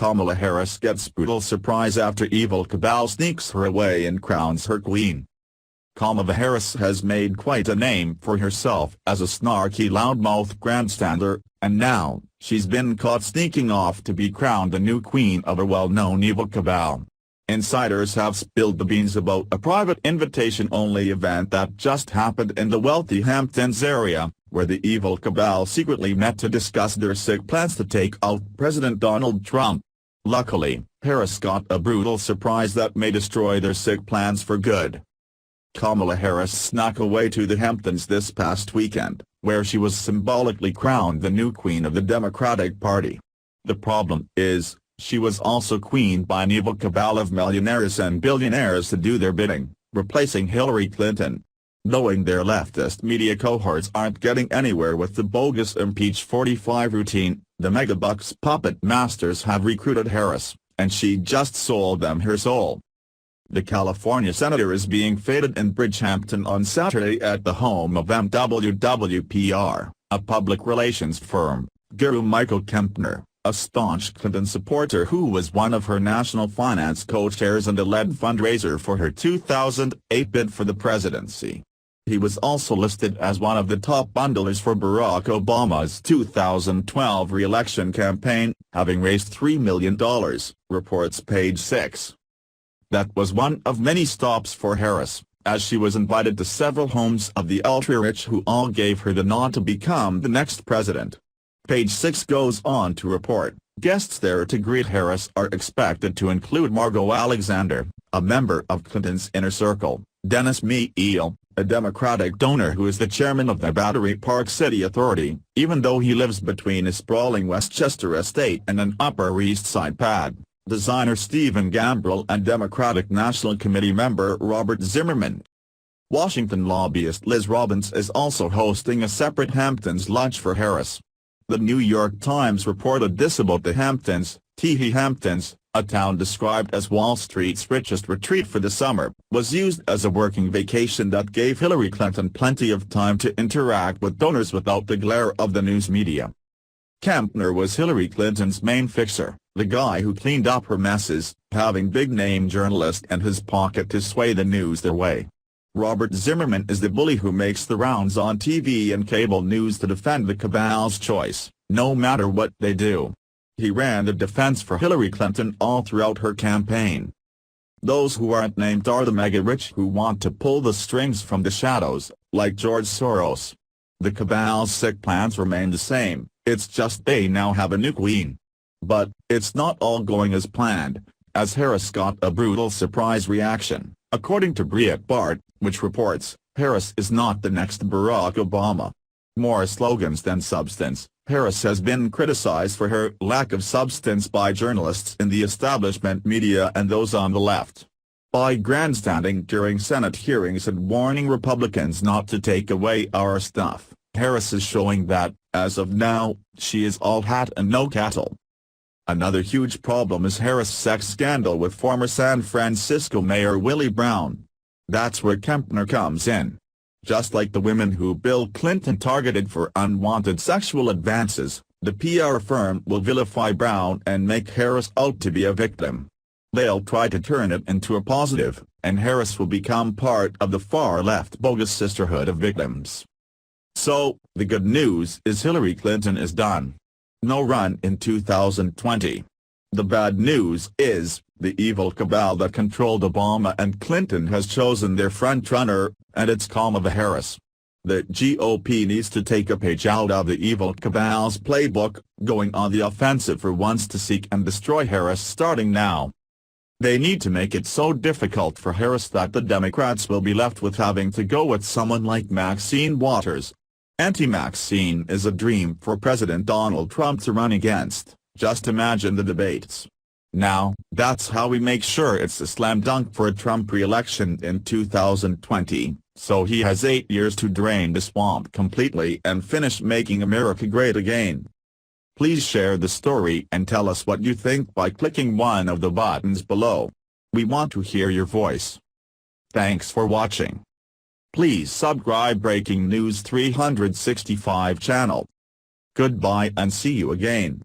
Kamala Harris gets brutal surprise after evil Cabal sneaks her away and crowns her queen. Kamala Harris has made quite a name for herself as a snarky loudmouth grandstander, and now, she's been caught sneaking off to be crowned the new queen of a well-known evil Cabal. Insiders have spilled the beans about a private invitation-only event that just happened in the wealthy Hamptons area, where the evil Cabal secretly met to discuss their sick plans to take out President Donald Trump. Luckily, Harris got a brutal surprise that may destroy their sick plans for good. Kamala Harris snuck away to the Hamptons this past weekend, where she was symbolically crowned the new queen of the Democratic Party. The problem is, she was also queened by an evil cabal of millionaires and billionaires to do their bidding, replacing Hillary Clinton. Knowing their leftist media cohorts aren't getting anywhere with the bogus Impeach 45 routine, the megabucks puppet masters have recruited Harris, and she just sold them her soul. The California senator is being feted in Bridgehampton on Saturday at the home of MWWPR, a public relations firm, Guru Michael Kempner, a staunch Clinton supporter who was one of her national finance co-chairs and a lead fundraiser for her 2008 bid for the presidency. He was also listed as one of the top bundlers for Barack Obama's 2012 re-election campaign, having raised $3 million, reports Page 6. That was one of many stops for Harris, as she was invited to several homes of the ultra-rich who all gave her the nod to become the next president. Page 6 goes on to report, guests there to greet Harris are expected to include Margot Alexander, a member of Clinton's inner circle, Dennis Meehl, a Democratic donor who is the chairman of the Battery Park City Authority, even though he lives between a sprawling Westchester estate and an Upper East Side pad, designer Stephen Gambrell and Democratic National Committee member Robert Zimmerman. Washington lobbyist Liz Robbins is also hosting a separate Hamptons lunch for Harris. The New York Times reported this about the Hamptons. Teehee Hamptons, a town described as Wall Street's richest retreat for the summer, was used as a working vacation that gave Hillary Clinton plenty of time to interact with donors without the glare of the news media. Kempner was Hillary Clinton's main fixer, the guy who cleaned up her messes, having big-name journalists in his pocket to sway the news their way. Robert Zimmerman is the bully who makes the rounds on TV and cable news to defend the cabal's choice, no matter what they do. He ran the defense for Hillary Clinton all throughout her campaign. Those who aren't named are the mega-rich who want to pull the strings from the shadows, like George Soros. The cabal's sick plans remain the same, it's just they now have a new queen. But, it's not all going as planned, as Harris got a brutal surprise reaction, according to Breitbart, which reports, Harris is not the next Barack Obama. More slogans than substance. Harris has been criticized for her lack of substance by journalists in the establishment media and those on the left. By grandstanding during Senate hearings and warning Republicans not to take away our stuff, Harris is showing that, as of now, she is all hat and no cattle. Another huge problem is Harris' sex scandal with former San Francisco Mayor Willie Brown. That's where Kempner comes in. Just like the women who Bill Clinton targeted for unwanted sexual advances, the PR firm will vilify Brown and make Harris out to be a victim. They'll try to turn it into a positive, and Harris will become part of the far-left bogus sisterhood of victims. So, the good news is Hillary Clinton is done. No run in 2020. The bad news is, the evil cabal that controlled Obama and Clinton has chosen their frontrunner, and it's Kamala Harris. The GOP needs to take a page out of the evil cabal's playbook, going on the offensive for once to seek and destroy Harris starting now. They need to make it so difficult for Harris that the Democrats will be left with having to go with someone like Maxine Waters. Anti-Maxine is a dream for President Donald Trump to run against, just imagine the debates. Now, that's how we make sure it's a slam dunk for a Trump re-election in 2020, so he has 8 years to drain the swamp completely and finish making America great again. Please share the story and tell us what you think by clicking one of the buttons below. We want to hear your voice. Thanks for watching. Please subscribe Breaking News 365 channel. Goodbye and see you again.